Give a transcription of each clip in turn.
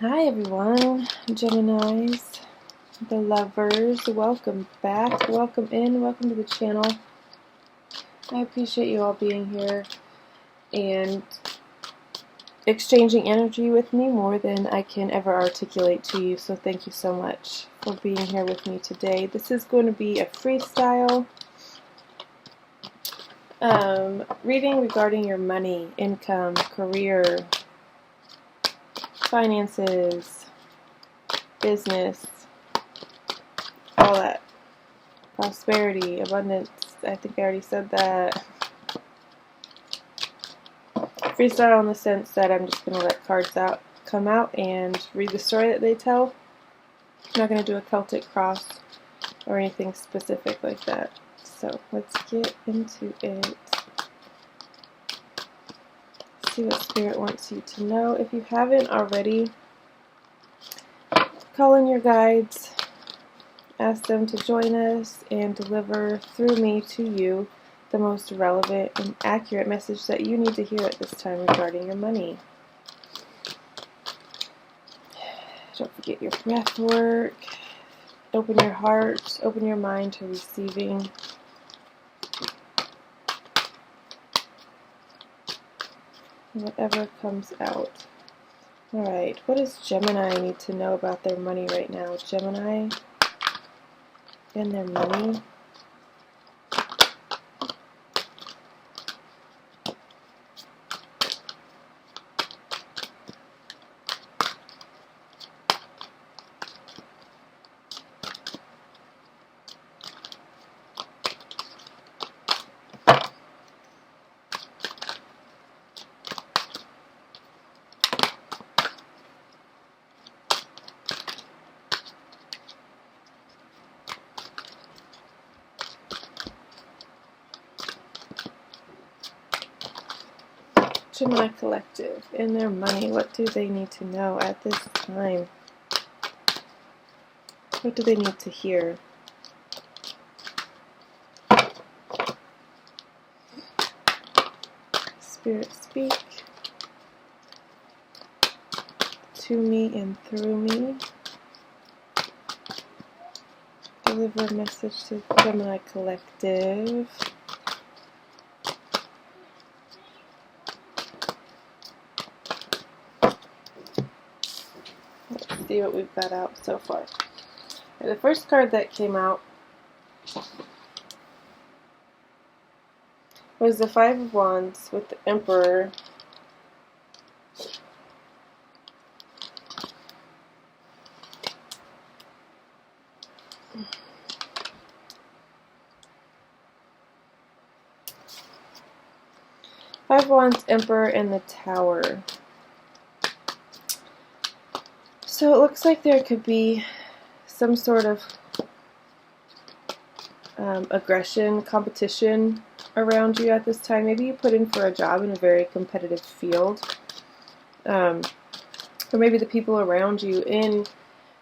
Hi everyone, Geminis, the lovers, welcome back, welcome in, welcome to the channel. I appreciate you all being here and exchanging energy with me more than I can ever articulate to you, so thank you so much for being here with me today. This is going to be a freestyle reading regarding your money, income, career, finances, business, all that. Prosperity, abundance, I think I already said that. Freestyle in the sense that I'm just going to let cards come out and read the story that they tell. I'm not going to do a Celtic cross or anything specific like that. So let's get into it. See what Spirit wants you to know. If you haven't already, call in your guides. Ask them to join us and deliver through me to you the most relevant and accurate message that you need to hear at this time regarding your money. Don't forget your breath work. Open your heart, open your mind to receiving. Whatever comes out. Alright, what does Gemini need to know about their money right now? Gemini and their money. Gemini Collective and their money. What do they need to know at this time? What do they need to hear? Spirit, speak to me and through me. Deliver a message to Gemini Collective. Let's see what we've got out so far. And the first card that came out was the Five of Wands with the Emperor. Five of Wands, Emperor, and the Tower. So it looks like there could be some sort of aggression, competition around you at this time. Maybe you put in for a job in a very competitive field. Or maybe the people around you in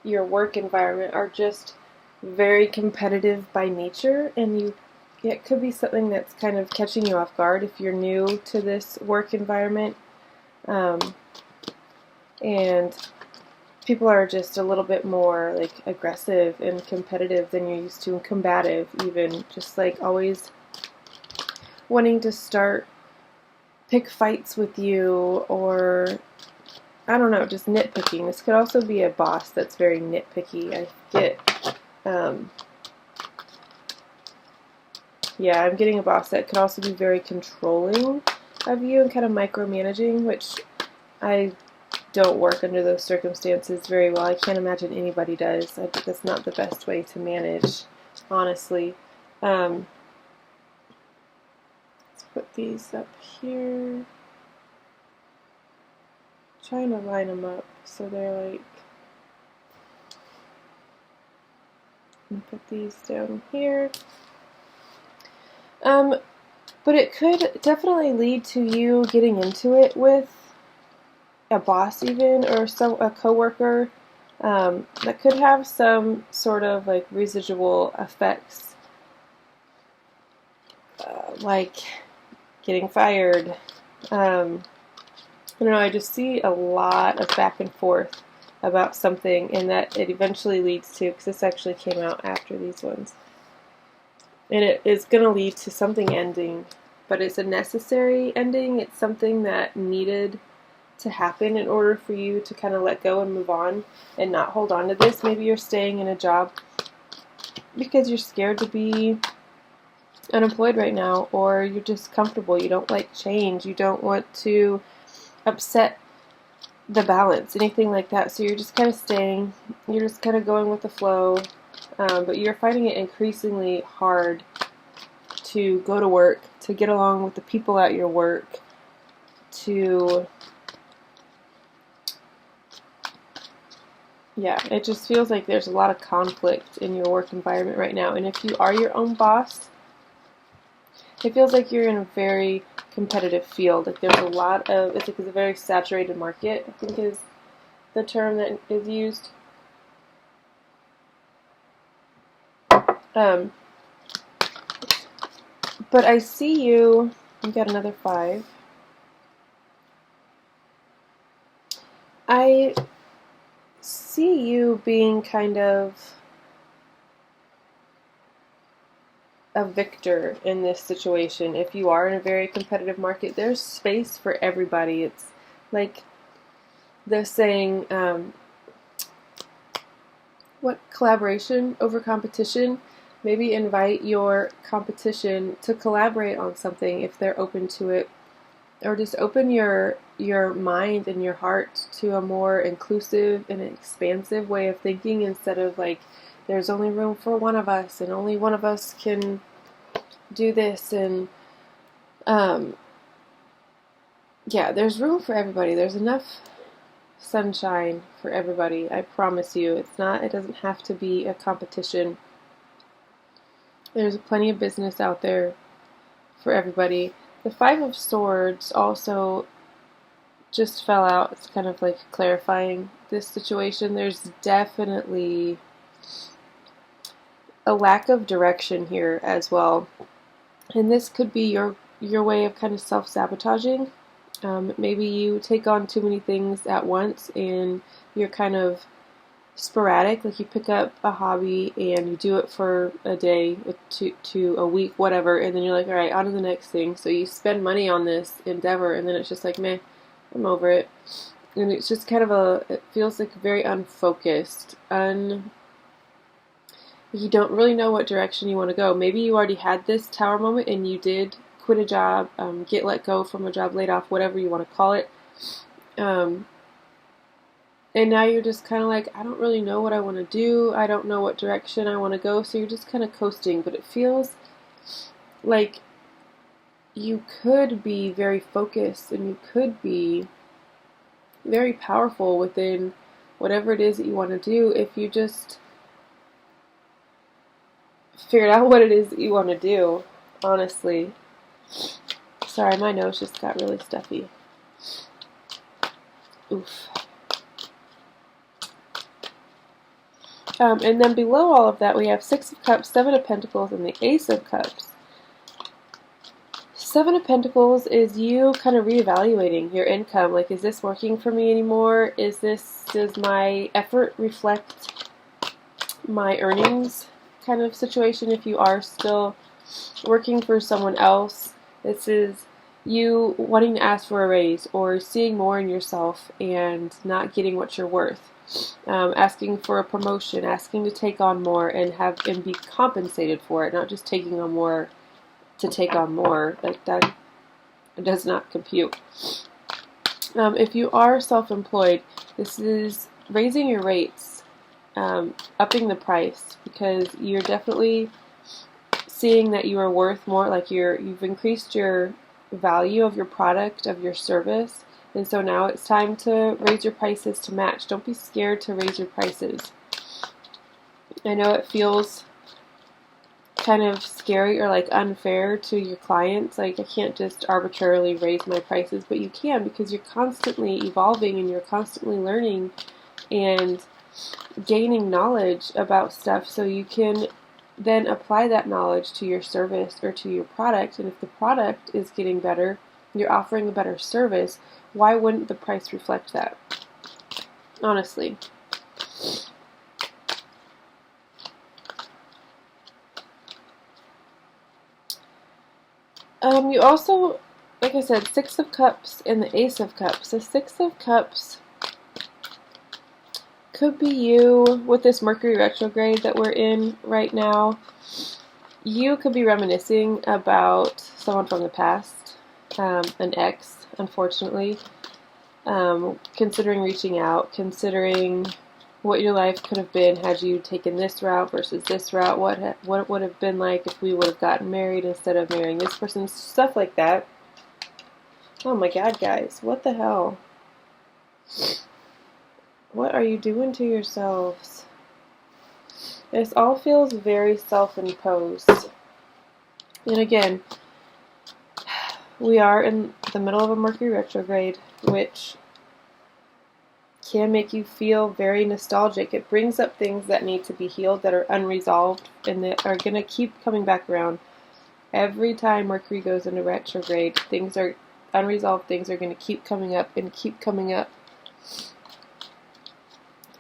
your work environment are just very competitive by nature, and it could be something that's kind of catching you off guard if you're new to this work environment. And people are just a little bit more like aggressive and competitive than you're used to, and combative even, just like always wanting to pick fights with you, or I don't know, just nitpicking. This could also be a boss that's very nitpicky. I get, yeah, I'm getting a boss that could also be very controlling of you and kind of micromanaging, which I don't work under those circumstances very well. I can't imagine anybody does. I think that's not the best way to manage, honestly. Let's put these up here. Trying to line them up so they're like, and put these down here. But it could definitely lead to you getting into it with a boss even, or a coworker, that could have some sort of like residual effects, like getting fired. I don't know, I just see a lot of back and forth about something, and that it eventually leads to, because this actually came out after these ones, and it is going to lead to something ending, but it's a necessary ending. It's something that needed to happen in order for you to kind of let go and move on and not hold on to this. Maybe you're staying in a job because you're scared to be unemployed right now, or you're just comfortable. You don't like change. You don't want to upset the balance, anything like that. So you're just kind of staying. You're just kind of going with the flow, but you're finding it increasingly hard to go to work, to get along with the people at your work, to it just feels like there's a lot of conflict in your work environment right now. And if you are your own boss, it feels like you're in a very competitive field. Like there's a lot of, it's a very saturated market, I think is the term that is used. But I see you got another 5. I see you being kind of a victor in this situation. If you are in a very competitive market, there's space for everybody. It's like the saying, what, collaboration over competition? Maybe invite your competition to collaborate on something if they're open to it, or just open your mind and your heart to a more inclusive and expansive way of thinking, instead of like, there's only room for one of us and only one of us can do this. And there's room for everybody. There's enough sunshine for everybody. I promise you. It doesn't have to be a competition. There's plenty of business out there for everybody. The 5 of Swords also just fell out. It's kind of like clarifying this situation. There's definitely a lack of direction here as well. And this could be your way of kind of self-sabotaging. Maybe you take on too many things at once and you're kind of sporadic. Like you pick up a hobby and you do it for a day to a week, whatever, and then you're like, all right, on to the next thing. So you spend money on this endeavor and then it's just like, meh, I'm over it. And it's just kind of it feels like very unfocused, you don't really know what direction you want to go. Maybe you already had this tower moment and you did quit a job, get let go from a job, laid off, whatever you want to call it. And now you're just kind of like, I don't really know what I want to do. I don't know what direction I want to go. So you're just kind of coasting. But it feels like you could be very focused and you could be very powerful within whatever it is that you want to do if you just figured out what it is that you want to do, honestly. Sorry, my nose just got really stuffy. Oof. And then below all of that, we have 6 of Cups, 7 of Pentacles, and the Ace of Cups. 7 of Pentacles is you kind of reevaluating your income. Like, is this working for me anymore? Does my effort reflect my earnings kind of situation? If you are still working for someone else, this is you wanting to ask for a raise or seeing more in yourself and not getting what you're worth. Asking for a promotion, asking to take on more and be compensated for it, not just taking on more to take on more. Like that does not compute. If you are self-employed, this is raising your rates, upping the price, because you're definitely seeing that you are worth more. Like you've increased your value of your product, of your service. And so now it's time to raise your prices to match. Don't be scared to raise your prices. I know it feels kind of scary or like unfair to your clients. Like, I can't just arbitrarily raise my prices, but you can, because you're constantly evolving and you're constantly learning and gaining knowledge about stuff, so you can then apply that knowledge to your service or to your product. And if the product is getting better, you're offering a better service, why wouldn't the price reflect that? Honestly. You also, like I said, Six of Cups and the Ace of Cups. The Six of Cups could be you with this Mercury retrograde that we're in right now. You could be reminiscing about someone from the past, an ex, unfortunately, considering reaching out, considering what your life could have been had you taken this route versus this route, what it would have been like if we would have gotten married instead of marrying this person, stuff like that. Oh my God, guys, what the hell? What are you doing to yourselves? This all feels very self-imposed. And again, we are in the middle of a Mercury retrograde, which can make you feel very nostalgic. It brings up things that need to be healed, that are unresolved, and that are going to keep coming back around. Every time Mercury goes into retrograde, unresolved things are going to keep coming up and keep coming up.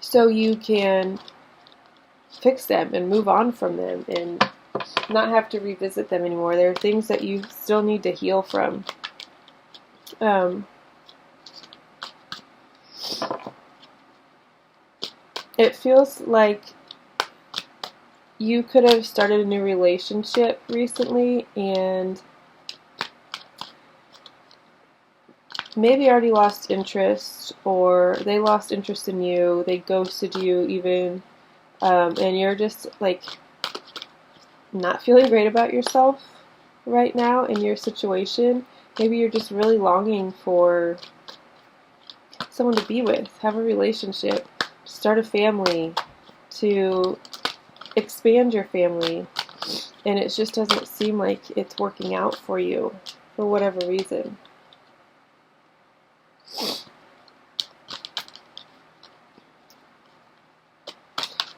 So you can fix them and move on from them and not have to revisit them anymore. There are things that you still need to heal from. It feels like you could have started a new relationship recently and maybe already lost interest, or they lost interest in you, they ghosted you even, and you're just like not feeling great about yourself right now in your situation. Maybe you're just really longing for someone to be with, have a relationship, start a family, to expand your family, and it just doesn't seem like it's working out for you for whatever reason.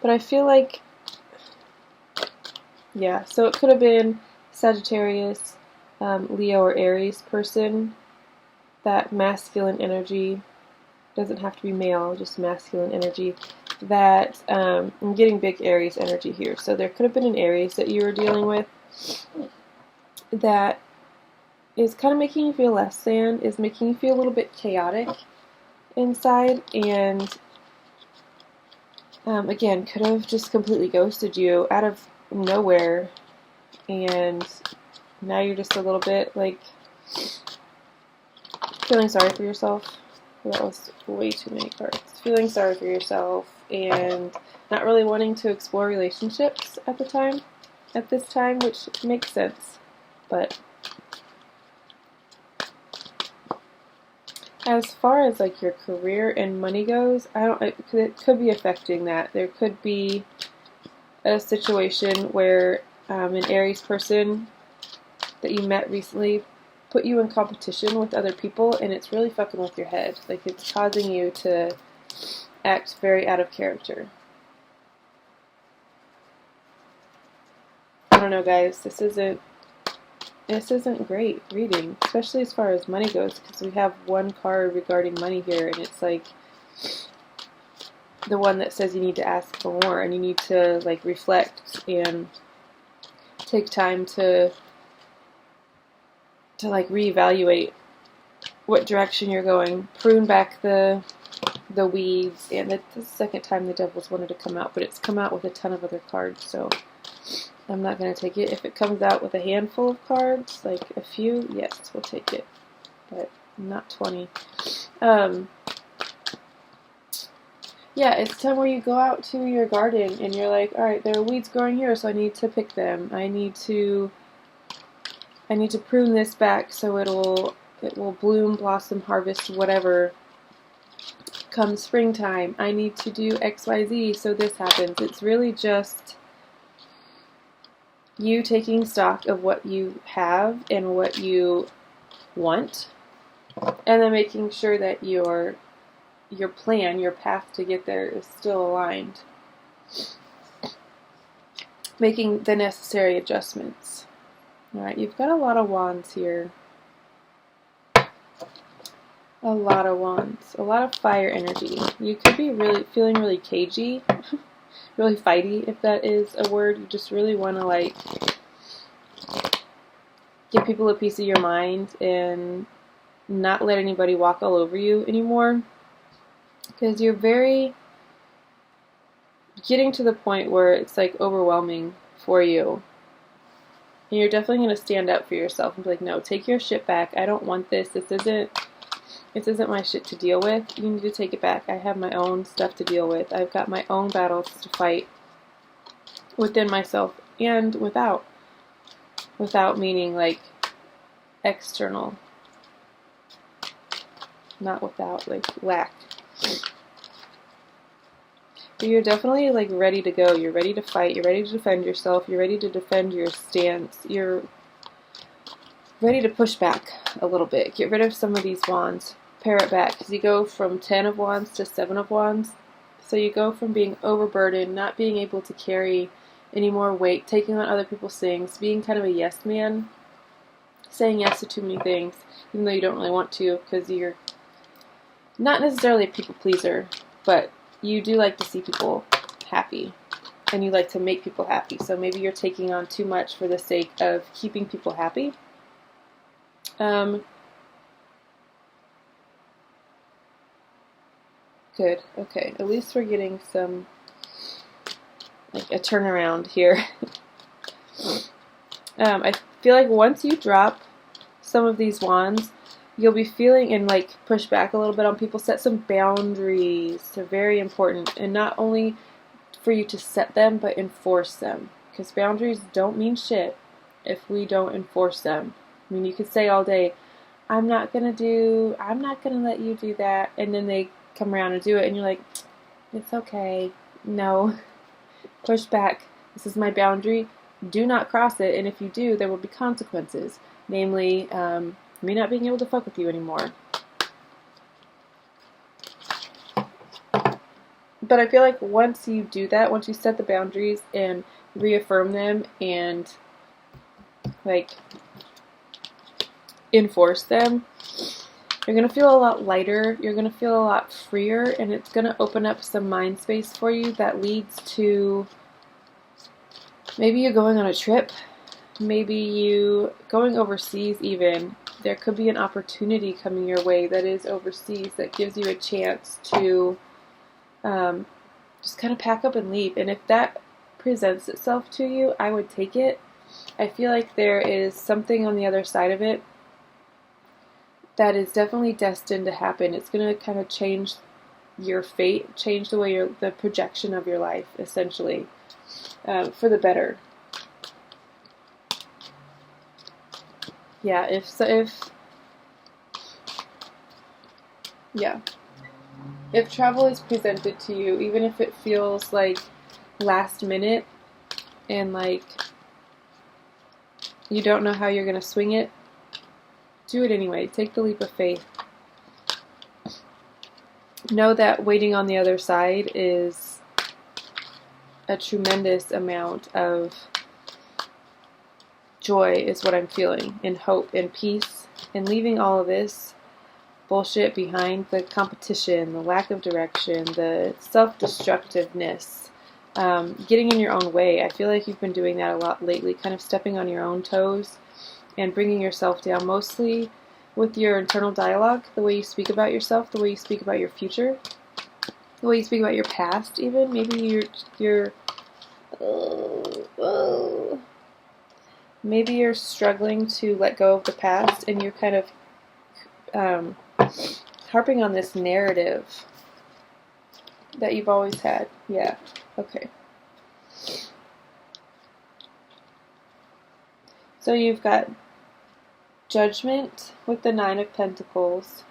But I feel like, yeah, so it could have been Sagittarius, Leo, or Aries person. That masculine energy, doesn't have to be male, just masculine energy. That, I'm getting big Aries energy here. So there could have been an Aries that you were dealing with that is kind of making you feel less than, is making you feel a little bit chaotic inside, and again, could have just completely ghosted you out of nowhere, and now you're just a little bit like feeling sorry for yourself. That was way too many cards. Feeling sorry for yourself and not really wanting to explore relationships at this time, which makes sense. But as far as like your career and money goes, it could be affecting that. There could be a situation where an Aries person that you met recently put you in competition with other people, and it's really fucking with your head. Like, it's causing you to act very out of character. I don't know, guys. This isn't great reading, especially as far as money goes, because we have one card regarding money here, and it's like the one that says you need to ask for more, and you need to like reflect and take time to like reevaluate what direction you're going, prune back the weeds. And it's the second time the Devil's wanted to come out, but it's come out with a ton of other cards, so I'm not going to take it. If it comes out with a handful of cards, like a few, yes, we'll take it, but not 20. Yeah, it's time where you go out to your garden and you're like, alright, there are weeds growing here, so I need to pick them. I need to prune this back so it will bloom, blossom, harvest, whatever. Come springtime, I need to do XYZ so this happens. It's really just you taking stock of what you have and what you want, and then making sure that your plan, your path to get there is still aligned. Making the necessary adjustments. Alright, you've got a lot of wands here. A lot of wands. A lot of fire energy. You could be feeling really cagey. Really fighty, if that is a word. You just really want to like give people a piece of your mind and not let anybody walk all over you anymore, because you're very getting to the point where it's like overwhelming for you. And you're definitely going to stand up for yourself and be like, no, take your shit back. I don't want this. This isn't my shit to deal with. You need to take it back. I have my own stuff to deal with. I've got my own battles to fight within myself and without. Without meaning like external. Not without, like lack. But you're definitely like ready to go. You're ready to fight. You're ready to defend yourself. You're ready to defend your stance. You're ready to push back a little bit. Get rid of some of these wands. Pare it back. Because you go from 10 of wands to 7 of wands. So you go from being overburdened, not being able to carry any more weight, taking on other people's things, being kind of a yes man, saying yes to too many things, even though you don't really want to, because you're not necessarily a people pleaser, but you do like to see people happy, and you like to make people happy. So maybe you're taking on too much for the sake of keeping people happy. Good. Okay. At least we're getting some, like, a turnaround here. I feel like once you drop some of these wands, you'll be feeling and like push back a little bit on people. Set some boundaries. They're very important, and not only for you to set them, but enforce them. Because boundaries don't mean shit if we don't enforce them. I mean, you could say all day, I'm not gonna let you do that, and then they come around and do it, and you're like, it's okay. No, push back. This is my boundary. Do not cross it, and if you do, there will be consequences. Namely, me not being able to fuck with you anymore. But I feel like once you do that, once you set the boundaries and reaffirm them and like enforce them, you're going to feel a lot lighter, you're going to feel a lot freer, and it's going to open up some mind space for you that leads to maybe you going on a trip, maybe you going overseas even. There could be an opportunity coming your way that is overseas that gives you a chance to just kind of pack up and leave. And if that presents itself to you, I would take it. I feel like there is something on the other side of it that is definitely destined to happen. It's going to kind of change your fate, change the way the projection of your life, essentially, for the better. Yeah, if travel is presented to you, even if it feels like last minute and like you don't know how you're going to swing it, do it anyway. Take the leap of faith. Know that waiting on the other side is a tremendous amount of joy is what I'm feeling, and hope and peace, and leaving all of this bullshit behind, the competition, the lack of direction, the self-destructiveness, getting in your own way. I feel like you've been doing that a lot lately, kind of stepping on your own toes and bringing yourself down, mostly with your internal dialogue, the way you speak about yourself, the way you speak about your future, the way you speak about your past even. Maybe maybe you're struggling to let go of the past, and you're kind of harping on this narrative that you've always had. Yeah, okay. So you've got Judgment with the 9 of Pentacles.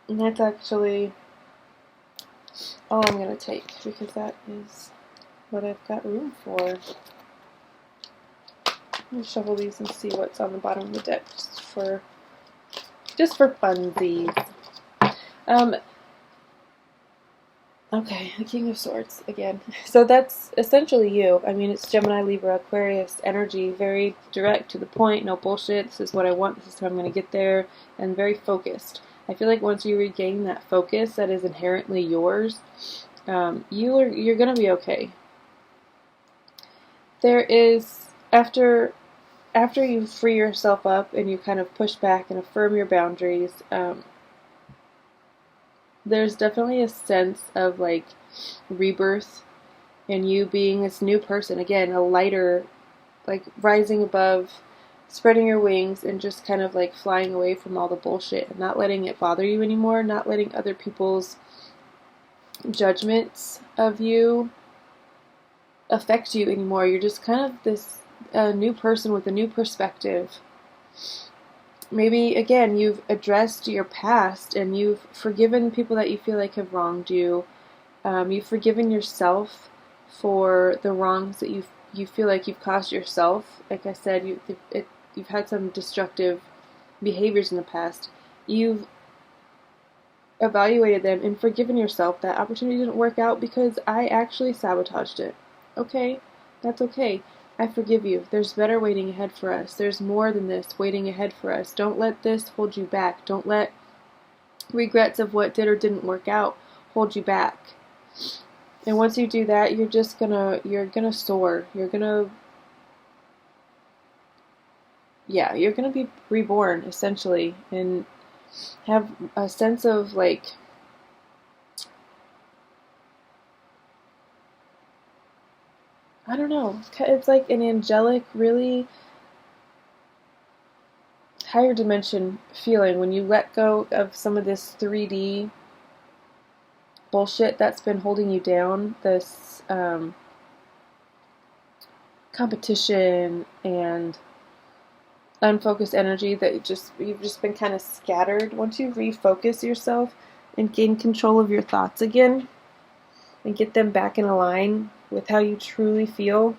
And that's actually all I'm going to take, because that is what I've got room for. Let me shuffle these and see what's on the bottom of the deck, just for funsies. Okay, the King of Swords again. So that's essentially you. I mean, it's Gemini, Libra, Aquarius energy, very direct, to the point, no bullshit. This is what I want, this is how I'm going to get there, and very focused. I feel like once you regain that focus that is inherently yours, you're going to be okay. There is after you free yourself up and you kind of push back and affirm your boundaries, there's definitely a sense of like rebirth and you being this new person, again, a lighter, like rising above, spreading your wings and just kind of like flying away from all the bullshit and not letting it bother you anymore, not letting other people's judgments of you affect you anymore. You're just kind of this new person with a new perspective. Maybe, again, you've addressed your past and you've forgiven people that you feel like have wronged you. You've forgiven yourself for the wrongs that you feel like you've caused yourself. Like I said, you've had some destructive behaviors in the past. You've evaluated them and forgiven yourself. That opportunity didn't work out because I actually sabotaged it. Okay, that's okay. I forgive you. There's better waiting ahead for us. There's more than this waiting ahead for us. Don't let this hold you back. Don't let regrets of what did or didn't work out hold you back. And once you do that, you're gonna soar. You're gonna be reborn, essentially, and have a sense of, like, I don't know, it's like an angelic, really higher dimension feeling when you let go of some of this 3D bullshit that's been holding you down, this competition and unfocused energy that you've just been kind of scattered. Once you refocus yourself and gain control of your thoughts again and get them back in line with how you truly feel,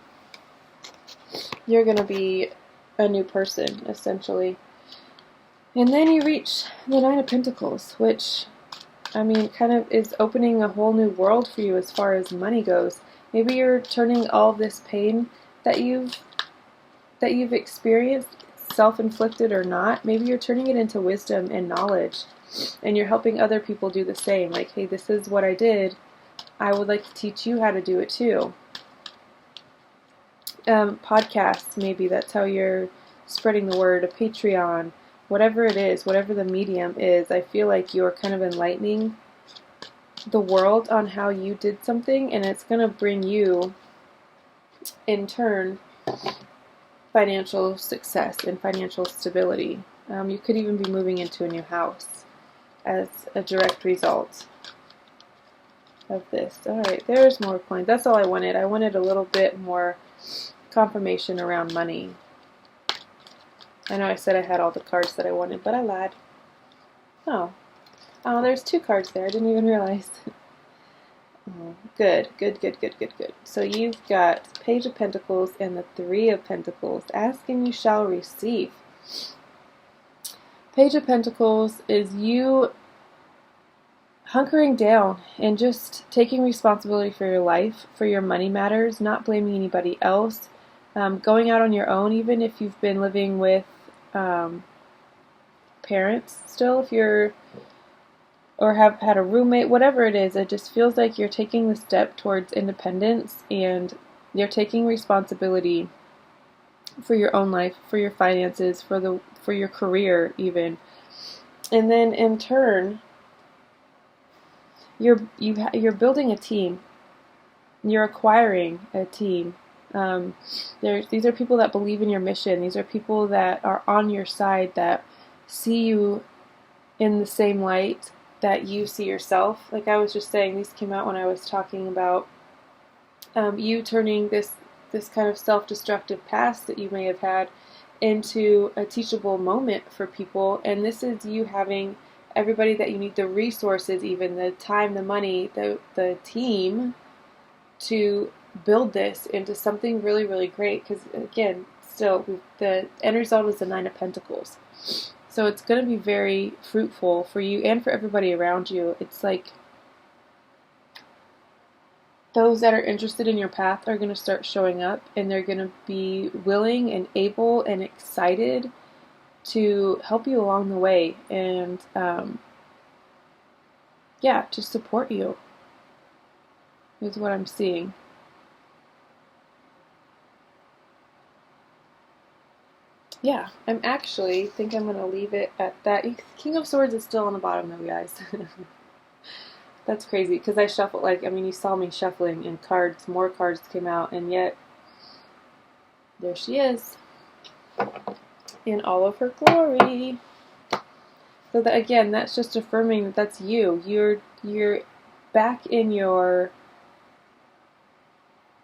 you're going to be a new person, essentially. And then you reach the Nine of Pentacles, which, I mean, kind of is opening a whole new world for you as far as money goes. Maybe you're turning all of this pain that you've experienced, self-inflicted or not, maybe you're turning it into wisdom and knowledge, and you're helping other people do the same. Like, hey, this is what I did. I would like to teach you how to do it too. Podcasts, maybe that's how you're spreading the word. A Patreon, whatever it is, whatever the medium is, I feel like you're kind of enlightening the world on how you did something, and it's going to bring you, in turn, financial success and financial stability. You could even be moving into a new house as a direct result of this. Alright, there's more coins. That's all I wanted. I wanted a little bit more confirmation around money. I know I said I had all the cards that I wanted, but I lied. Oh, there's 2 cards there. I didn't even realize. Oh, good. So you've got Page of Pentacles and the 3 of Pentacles. Ask and you shall receive. Page of Pentacles is you hunkering down and just taking responsibility for your life, for your money matters, not blaming anybody else, going out on your own, even if you've been living with parents still, if you're or have had a roommate, whatever it is, it just feels like you're taking the step towards independence and you're taking responsibility for your own life, for your finances, for your career even. And then in turn, you're building a team. You're acquiring a team. These are people that believe in your mission. These are people that are on your side, that see you in the same light that you see yourself. Like I was just saying, these came out when I was talking about you turning this kind of self-destructive past that you may have had into a teachable moment for people. And this is you having everybody that you need, the resources, even the time, the money, the team to build this into something really, really great. Because again, still, the end result is the 9 of Pentacles. So it's going to be very fruitful for you and for everybody around you. It's like those that are interested in your path are going to start showing up, and they're going to be willing and able and excited to help you along the way and, to support you is what I'm seeing. yeah, I'm actually think I'm going to leave it at that. King of Swords is still on the bottom though, guys. That's crazy because I shuffled, like, I mean, you saw me shuffling and cards, more cards came out, and yet there she is in all of her glory. So that, again, that's just affirming that that's you. You're back in your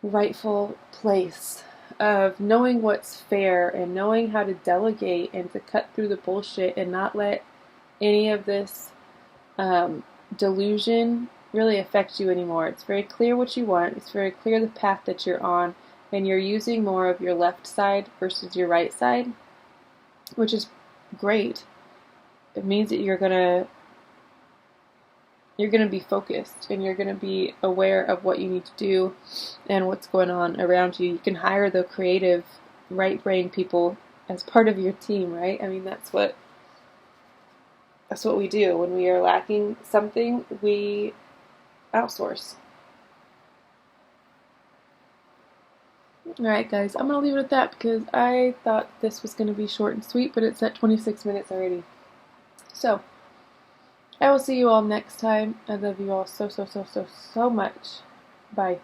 rightful place of knowing what's fair and knowing how to delegate and to cut through the bullshit and not let any of this delusion really affect you anymore. It's very clear what you want. It's very clear the path that you're on, and you're using more of your left side versus your right side, which is great. It means that you're gonna be focused and you're gonna be aware of what you need to do and what's going on around you. You can hire the creative, right brain people as part of your team, right? I mean, that's what we do. When we are lacking something, we outsource. Alright guys, I'm going to leave it at that because I thought this was going to be short and sweet, but it's at 26 minutes already. So, I will see you all next time. I love you all so, so, so, so, so much. Bye.